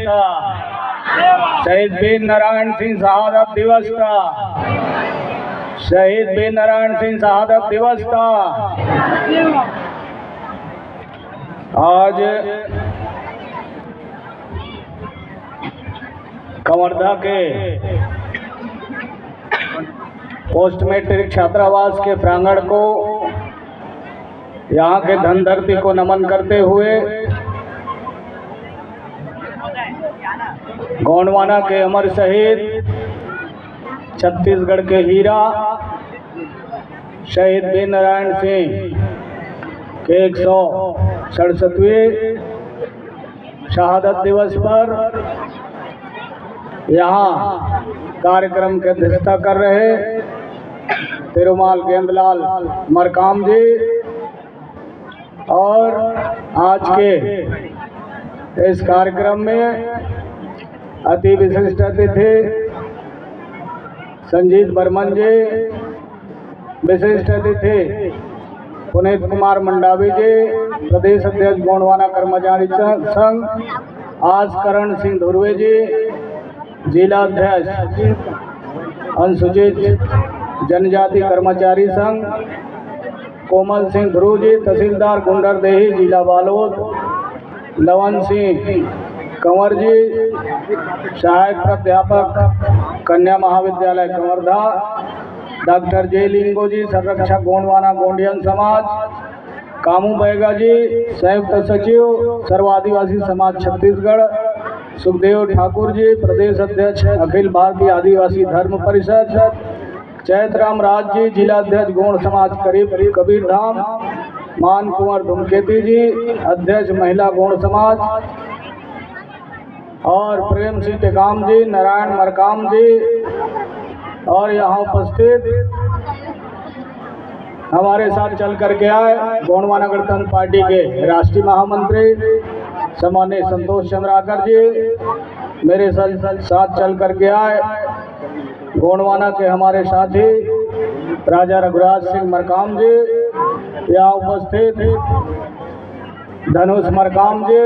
था। शहीद वीर नारायण सिंह शहादत दिवस था। शहीद वीर नारायण सिंह शहादत दिवस था। आज कवर्धा के पोस्ट मैट्रिक छात्रावास के प्रांगण को, यहाँ के धनधरती को नमन करते हुए गोंडवाना के अमर शहीद, छत्तीसगढ़ के हीरा शहीद वीर नारायण सिंह के 167वें शहादत दिवस पर यहाँ कार्यक्रम की अध्यक्षता कर रहे तिरुमाल गेंदलाल मरकाम जी और आज के इस कार्यक्रम में अति विशिष्ट अतिथि संजीत बर्मन जी, विशिष्ट अतिथि पुनीत कुमार मंडावी जी, प्रदेश अध्यक्ष गोंडवाना कर्मचारी संघ आजकरण सिंह धुर्वे जी, जिला अध्यक्ष अनुसूचित जनजाति कर्मचारी संघ कोमल सिंह ध्रुव जी, तहसीलदार गुंडरदेही जिला बालोद लवन सिंह कंवर जी, सहायक प्राध्यापक कन्या महाविद्यालय कवर्धा डॉक्टर जे लिंगो जी, संरक्षक गोंडवाना गोंडियन समाज कामू बैगा जी, संयुक्त सचिव सर्व आदिवासी समाज छत्तीसगढ़ सुखदेव ठाकुर जी, प्रदेश अध्यक्ष अखिल भारतीय आदिवासी धर्म परिषद चैतराम राज जी, जिला अध्यक्ष गोंड समाज कबीर धाम मान कुंवर धूमकेती जी, अध्यक्ष महिला गोंड समाज और प्रेम सिंह टेकाम जी, नारायण मरकाम जी और यहाँ उपस्थित हमारे साथ चल करके आए गोंडवाना गणतंत्र पार्टी के राष्ट्रीय महामंत्री सम्माननीय संतोष चंद्राकर जी, मेरे साथ चल करके आए गोंडवाना के हमारे साथी राजा रघुराज सिंह मरकाम जी, यहाँ उपस्थित धनुष मरकाम जी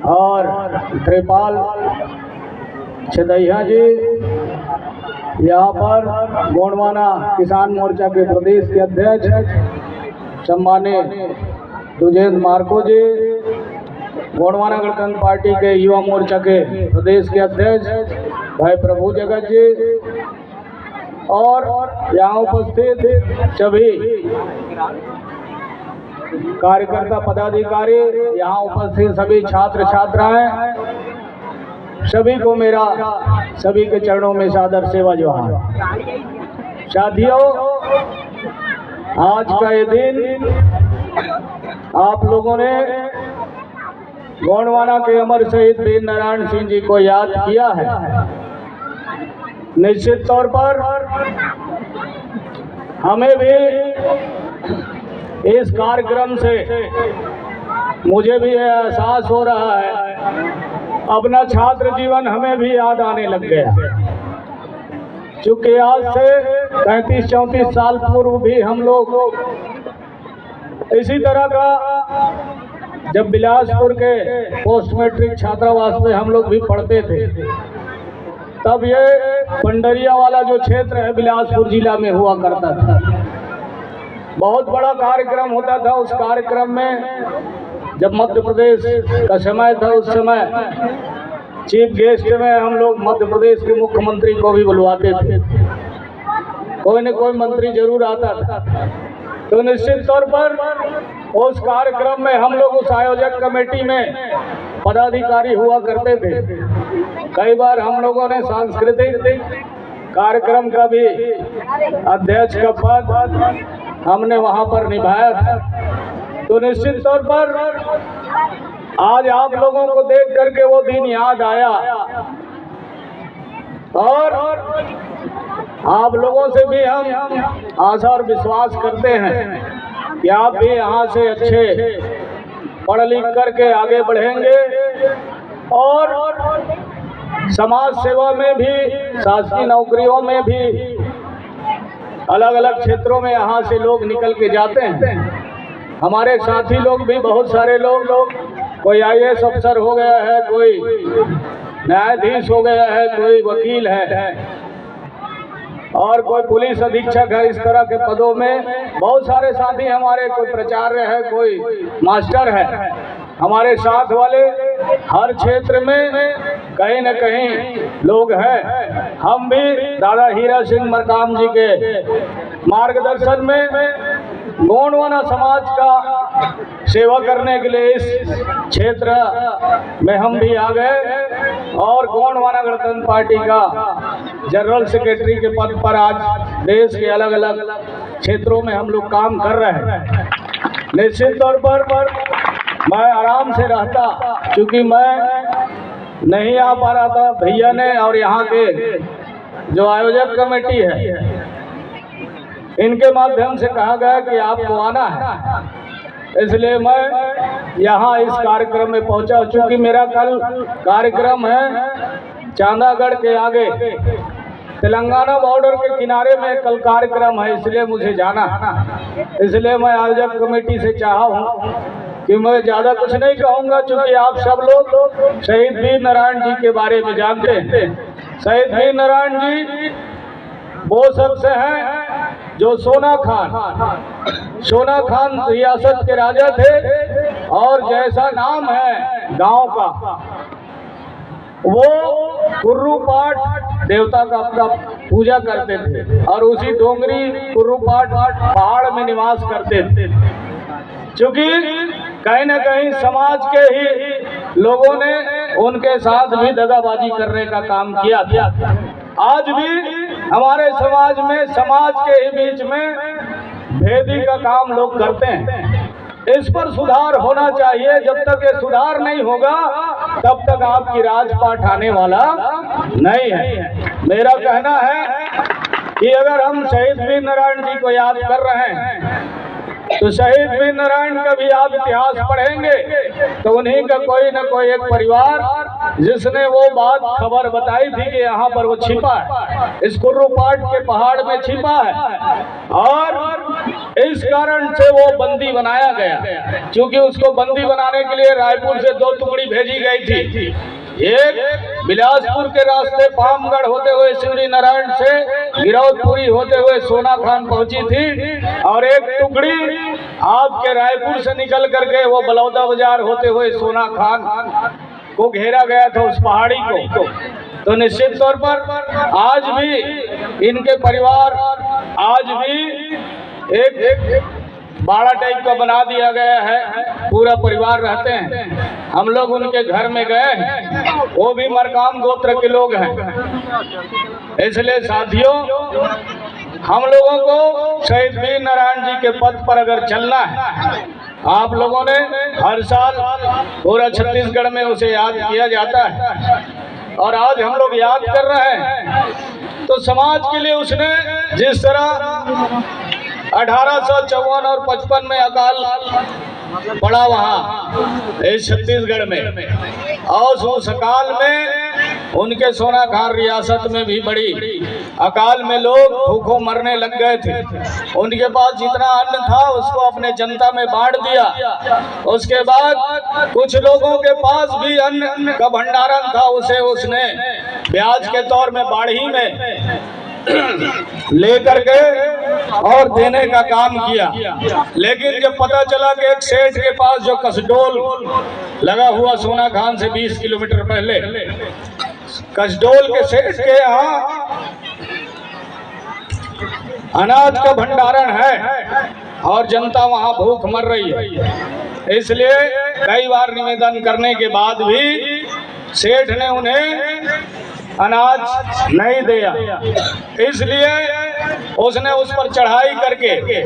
और त्रिपाल छदैया जी, यहाँ पर गोंडवाना किसान मोर्चा के प्रदेश के अध्यक्ष सम्माननीय दुजेंद्र मार्को जी, गोंडवाना गणतंत्र पार्टी के युवा मोर्चा के प्रदेश के अध्यक्ष भाई प्रभु जगत जी और यहाँ उपस्थित सभी कार्यकर्ता पदाधिकारी, यहाँ उपस्थित सभी छात्र छात्राएं, सभी को मेरा सभी के चरणों में सादर सेवा जोहार। साथियों, आज का ये दिन आप लोगों ने गोंडवाना के अमर शहीद वीर नारायण सिंह जी को याद किया है। निश्चित तौर पर हमें भी इस कार्यक्रम से मुझे भी एहसास हो रहा है अपना छात्र जीवन हमें भी याद आने लग गया, क्योंकि आज से 35-34 साल पूर्व भी हम लोग इसी तरह का जब बिलासपुर के पोस्ट मैट्रिक छात्रावास में हम लोग भी पढ़ते थे, तब ये पंडरिया वाला जो क्षेत्र है बिलासपुर जिला में हुआ करता था। बहुत बड़ा कार्यक्रम होता था। उस कार्यक्रम में जब मध्य प्रदेश का समय था, उस समय चीफ गेस्ट में हम लोग मध्य प्रदेश के मुख्यमंत्री को भी बुलवाते थे, कोई न कोई मंत्री जरूर आता था। तो निश्चित तौर पर उस कार्यक्रम में हम लोग उस आयोजक कमेटी में पदाधिकारी हुआ करते थे। कई बार हम लोगों ने सांस्कृतिक कार्यक्रम का भी अध्यक्ष का पद हमने वहां पर निभाया था। तो निश्चित तौर पर आज आप लोगों को देख करके वो दिन याद आया और आप लोगों से भी हम आशा और विश्वास करते हैं कि आप भी यहाँ से अच्छे पढ़ लिख करके आगे बढ़ेंगे और समाज सेवा में भी, शासकीय नौकरियों में भी, अलग अलग क्षेत्रों में यहाँ से लोग निकल के जाते हैं। हमारे साथी लोग भी बहुत सारे लोग कोई IAS अफसर हो गया है, कोई न्यायाधीश हो गया है, कोई वकील है और कोई पुलिस अधीक्षक है। इस तरह के पदों में बहुत सारे साथी हमारे, कोई प्राचार्य है, कोई मास्टर है। हमारे साथ वाले हर क्षेत्र में कहीं न कहीं लोग हैं। हम भी दादा हीरा सिंह मरकाम जी के मार्गदर्शन में गोंडवाना समाज का सेवा करने के लिए इस क्षेत्र में हम भी आ गए और गोंडवाना गणतंत्र पार्टी का जनरल सेक्रेटरी के पद पर आज देश के अलग अलग क्षेत्रों में हम लोग काम कर रहे हैं। निश्चित तौर पर मैं आराम से रहता, क्योंकि मैं नहीं आ पा रहा था। भैया ने और यहाँ के जो आयोजक कमेटी है, इनके माध्यम से कहा गया कि आपको आना है, इसलिए मैं यहाँ इस कार्यक्रम में पहुँचा। चूँकि मेरा कल कार्यक्रम है चांदागढ़ के आगे, तेलंगाना बॉर्डर के किनारे में कल कार्यक्रम है, इसलिए मुझे जाना है। इसलिए मैं आयोजक कमेटी से चाहा हूँ कि मैं ज़्यादा कुछ नहीं कहूँगा, क्योंकि आप सब लोग शहीद वीर नारायण जी के बारे में जानते हैं। शहीद वीर नारायण जी वो शख्स हैं जो सोना खान रियासत के राजा थे और जैसा नाम है गांव का, वो कुर्रू पाठ देवता का अपना पूजा करते थे और उसी डोंगरी कुर्रू पाठ पहाड़ में निवास करते थे। क्योंकि कहीं न कहीं समाज के ही लोगों ने उनके साथ भी दगाबाजी करने का काम किया था। आज भी हमारे समाज में, समाज के ही बीच में भेदी का काम लोग करते हैं। इस पर सुधार होना चाहिए। जब तक ये सुधार नहीं होगा तब तक आपकी राजपाट आने वाला नहीं है। मेरा कहना है कि अगर हम शहीद वीर नारायण जी को याद कर रहे हैं तो शहीद वीर नारायण का भी आप इतिहास पढ़ेंगे तो उन्हीं का कोई न कोई एक परिवार जिसने वो बात खबर बताई थी कि यहाँ पर वो छिपा है, इस कुर्रू पाट के पहाड़ में छिपा है और इस कारण से वो बंदी बनाया गया। क्योंकि उसको बंदी बनाने के लिए रायपुर से 2 टुकड़ी भेजी गई थी। एक बिलासपुर के रास्ते पामगढ़ होते हुए शिवरी नारायण से गिरौदपुरी होते हुए सोना खान पहुंची थी और एक टुकड़ी आपके रायपुर से निकल करके वो बलौदा बाजार होते हुए सोना खान को घेरा गया था, उस पहाड़ी को। तो निश्चित तौर पर आज भी इनके परिवार, आज भी एक बाड़ा टाइप का बना दिया गया है, पूरा परिवार रहते हैं। हम लोग उनके घर में गए हैं, वो भी मरकाम गोत्र के लोग हैं। इसलिए साथियों, हम लोगों को शहीद वीर नारायण जी के पथ पर अगर चलना है, आप लोगों ने हर साल पूरा छत्तीसगढ़ में उसे याद किया जाता है और आज हम लोग याद कर रहे हैं। तो समाज के लिए उसने जिस तरह 1854 और 55 में अकाल पड़ा वहाँ इस छत्तीसगढ़ में, और उस अकाल में उनके सोना खान रियासत में भी बड़ी अकाल में लोग भूखों मरने लग गए थे। उनके पास जितना अन्न था उसको अपने जनता में बांट दिया। उसके बाद कुछ लोगों के पास भी अन्न का भंडारण था, उसे उसने ब्याज के तौर में बाढ़ी में लेकर के और देने का काम किया। लेकिन जब पता चला कि एक सेठ के पास जो कसडोल लगा हुआ सोना खान से 20 किलोमीटर पहले, कसडोल के सेठ के यहाँ अनाज का भंडारण है और जनता वहाँ भूख मर रही है, इसलिए कई बार निवेदन करने के बाद भी सेठ ने उन्हें अनाज नहीं दिया। इसलिए उसने उस पर चढ़ाई करके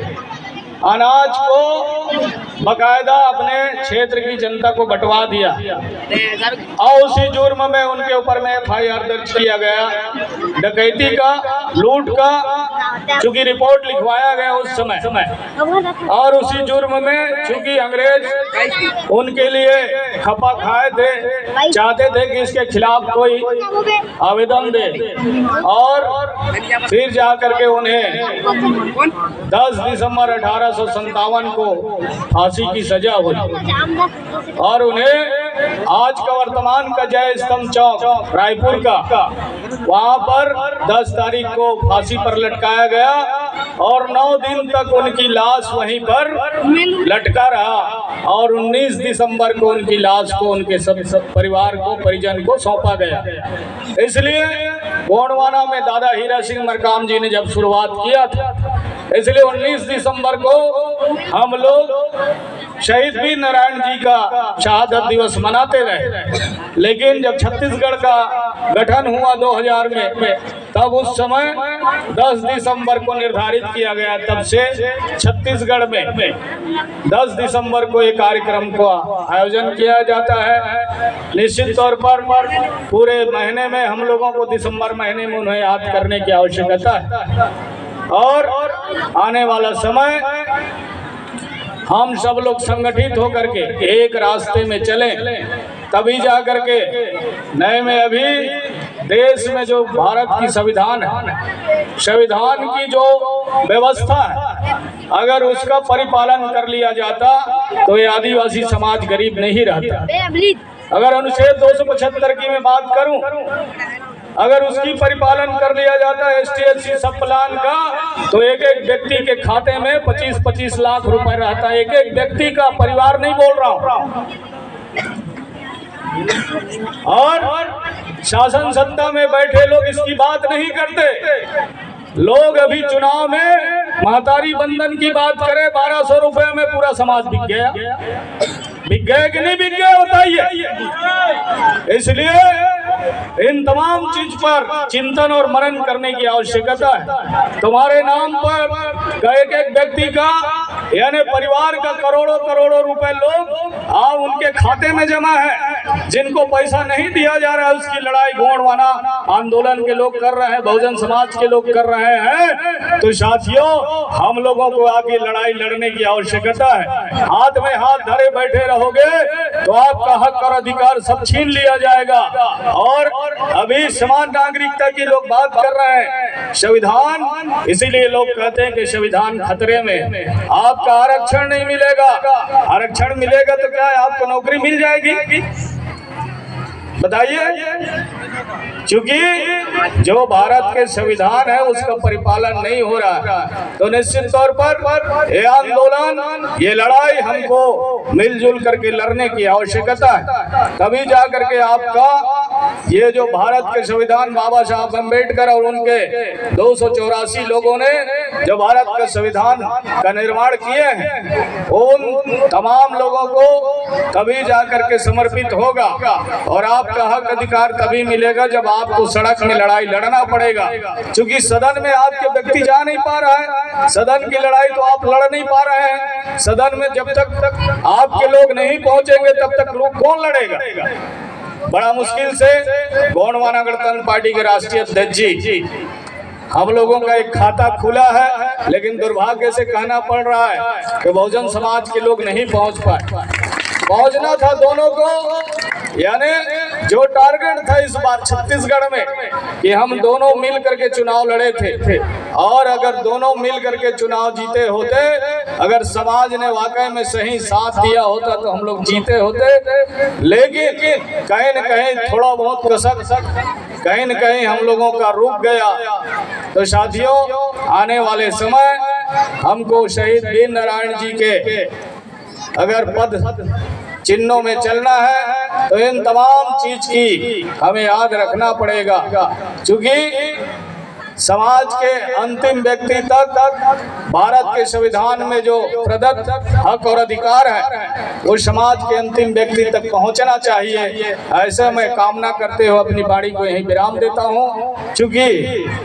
अनाज को बकायदा अपने क्षेत्र की जनता को बंटवा दिया और उसी जुर्म में उनके ऊपर में FIR दर्ज किया गया, डकैती का, लूट का, चूंकि रिपोर्ट लिखवाया गया उस समय। और उसी जुर्म में चूंकि अंग्रेज उनके लिए खपा खाए थे, चाहते थे कि इसके खिलाफ कोई आवेदन दे, और फिर जाकर के उन्हें 10 दिसंबर 1857 को फांसी की सजा हुई और उन्हें आज का वर्तमान का जय स्तंभ चौक रायपुर का वहां पर 10 तारीख को फांसी पर लटकाया गया और 9 दिन तक उनकी लाश वहीं पर लटका रहा और 19 दिसंबर को उनकी लाश को उनके सब परिवार को परिजन को सौंपा गया। इसलिए गोंडवाना में दादा हीरा सिंह मरकाम जी ने जब शुरुआत किया था, इसलिए 19 दिसंबर को हम लोग शहीद वीर नारायण जी का शहादत दिवस मनाते रहे। लेकिन जब छत्तीसगढ़ का गठन हुआ 2000 में, तब उस समय 10 दिसंबर को निर्धारित किया गया। तब से छत्तीसगढ़ में 10 दिसंबर को एक कार्यक्रम का आयोजन किया जाता है। निश्चित तौर पर पूरे महीने में हम लोगों को दिसंबर महीने में उन्हें याद करने की आवश्यकता है और आने वाला समय हम सब लोग संगठित होकर के एक रास्ते में चलें, तभी जा कर के नए में अभी देश में जो भारत की संविधान है, संविधान की जो व्यवस्था है, अगर उसका परिपालन कर लिया जाता तो ये आदिवासी समाज गरीब नहीं रहता। अगर अनुच्छेद 275 की मैं बात करूं, अगर उसकी परिपालन कर लिया जाता है ST/SC सब प्लान का, तो एक एक व्यक्ति के खाते में 25-25 लाख रुपए रहता है। एक एक व्यक्ति का, परिवार नहीं बोल रहा हूं। और शासन सत्ता में बैठे लोग इसकी बात नहीं करते। लोग अभी चुनाव में महतारी बंधन की बात करें, 1200 रुपए में पूरा समाज बिक गया। बिक गए कि नहीं बिक गया बताइए। इसलिए इन तमाम चीज पर चिंतन और मनन करने की आवश्यकता है। तुम्हारे नाम पर एक एक व्यक्ति का यानी परिवार का करोड़ों करोड़ों रुपए लोग आप उनके खाते में जमा है। जिनको पैसा नहीं दिया जा रहा है, उसकी लड़ाई गोंडवाना आंदोलन के लोग कर रहे हैं, बहुजन समाज के लोग कर रहे हैं। तो साथियों, हम लोगों को आगे लड़ाई लड़ने की आवश्यकता है। हाथ में हाथ धरे बैठे रहोगे तो आपका हक और अधिकार सब छीन लिया जाएगा। और अभी समान नागरिकता की लोग बात कर रहे हैं, संविधान, इसीलिए लोग कहते हैं कि संविधान खतरे में। आपका आरक्षण नहीं मिलेगा। आरक्षण मिलेगा तो क्या है, आपको नौकरी मिल जाएगी बताइए। क्योंकि जो भारत के संविधान है उसका परिपालन नहीं हो रहा, तो निश्चित तौर पर ये आंदोलन, ये लड़ाई हमको मिलजुल करके लड़ने की आवश्यकता है। तभी जा करके आपका ये जो भारत के संविधान बाबा साहब अम्बेडकर और उनके 284 लोगों ने जो भारत का संविधान का निर्माण किए हैं, उन तमाम लोगों को तभी जा करके समर्पित होगा। और आपका हक अधिकार तभी मिलेगा जब आपको सड़क में लड़ाई लड़ना पड़ेगा। क्योंकि सदन में आपके व्यक्ति जा नहीं पा रहा है, सदन की लड़ाई तो आप लड़ नहीं पा रहे हैं। सदन में जब तक आपके लोग नहीं पहुंचेंगे तब तक लोग कौन लड़ेगा। बड़ा मुश्किल से गोंडवाना गणतंत्र पार्टी के राष्ट्रीय अध्यक्ष जी, हम लोगों का एक खाता खुला है, लेकिन दुर्भाग्य से कहना पड़ रहा है कि बहुजन समाज के लोग नहीं पहुंच पाए। पहुंचना था दोनों को, यानी जो टारगेट था इस बार छत्तीसगढ़ में कि हम दोनों मिल करके चुनाव लड़े थे, और अगर दोनों मिल करके चुनाव जीते होते, अगर समाज ने वाकई में सही साथ दिया होता तो हम लोग जीते होते। लेकिन कहीं न कहीं थोड़ा बहुत कसक कहीं न कहीं हम लोगों का रुक गया। तो साथियों, आने वाले समय हमको शहीद वीर नारायण जी के अगर पद चिन्हों में चलना है तो इन तमाम चीज की हमें याद रखना पड़ेगा। क्योंकि समाज के अंतिम व्यक्ति तक भारत के संविधान में जो प्रदत्त हक और अधिकार है वो समाज के अंतिम व्यक्ति तक पहुंचना चाहिए। ऐसे मैं कामना करते हुए अपनी वाणी को यहीं विराम देता हूं। क्योंकि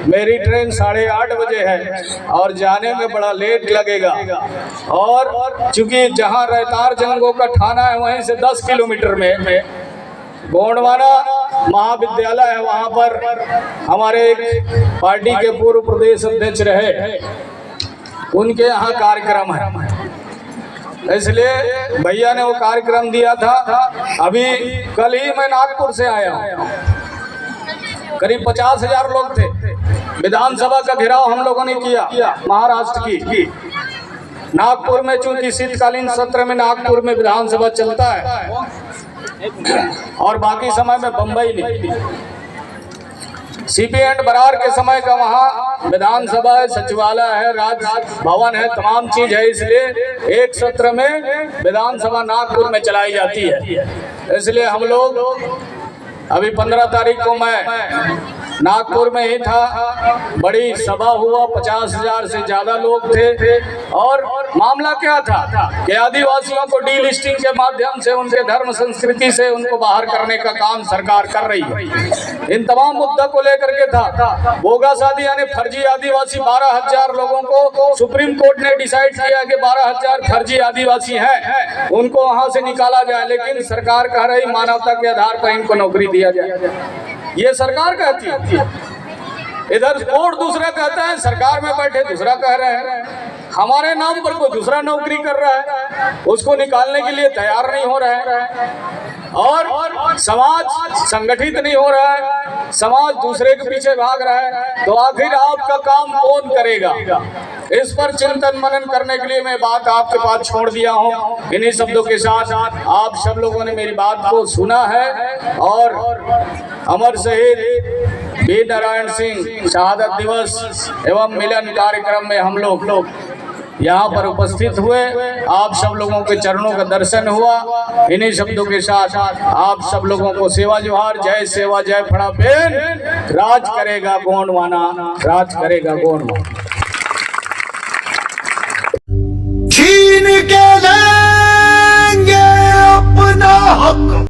मेरी ट्रेन 8:30 बजे है और जाने में बड़ा लेट लगेगा। और क्योंकि जहां रहतार जंगों का थाना है वहीं से 10 किलोमीटर में गोंडवाना महाविद्यालय है, वहां पर हमारे एक पार्टी के पूर्व प्रदेश अध्यक्ष रहे, उनके यहाँ कार्यक्रम है। इसलिए भैया ने वो कार्यक्रम दिया था। अभी कल ही मैं नागपुर से आया हूँ, करीब 50,000 लोग थे। विधानसभा का घेराव हम लोगों ने किया महाराष्ट्र की। नागपुर में चूंकि शीतकालीन सत्र में नागपुर में विधानसभा चलता है और बाकी समय में बंबई में सीपी एंड बरार के समय का वहाँ विधानसभा है, सचिवालय है, राज भवन है, तमाम चीज है। इसलिए एक सत्र में विधानसभा नागपुर में चलाई जाती है। इसलिए हम लोग अभी 15 तारीख को मैं नागपुर में ही था, बड़ी सभा हुआ, 50,000 से ज्यादा लोग थे। और मामला क्या था कि आदिवासियों को डीलिस्टिंग के माध्यम से उनके धर्म संस्कृति से उनको बाहर करने का काम सरकार कर रही है। इन तमाम मुद्दों को लेकर के था बोगस आदि यानी फर्जी आदिवासी 12,000 लोगों को सुप्रीम कोर्ट ने डिसाइड किया कि 12,000 फर्जी आदिवासी हैं, उनको वहां से निकाला जाए। लेकिन सरकार कह रही मानवता के आधार पर इनको नौकरी दिया जाए, ये सरकार कहती है। इधर कोर्ट दूसरा कहता है, सरकार में बैठे दूसरा कह रहे हैं। हमारे नाम पर कोई दूसरा नौकरी कर रहा है, उसको निकालने के लिए तैयार नहीं हो रहा है। और समाज संगठित नहीं हो रहा है, समाज दूसरे के पीछे भाग रहा है। तो आखिर आपका काम कौन करेगा? इस पर चिंतन मनन करने के लिए मैं बात आपके पास छोड़ दिया हूँ। इन्हीं शब्दों के साथ आप सब लोगों ने मेरी बात को सुना है। और अमर शहीद वीर नारायण सिंह शहादत दिवस एवं मिलन कार्यक्रम में हम लोग यहाँ पर उपस्थित हुए, आप सब लोगों के चरणों का दर्शन हुआ। इन्हीं शब्दों के साथ आप सब लोगों को सेवा जोहार, जय सेवा जय फड़ा बेन। राज करेगा गोंडवाना, राज करेगा गोंडवाना। छीन के लेंगे अपना हक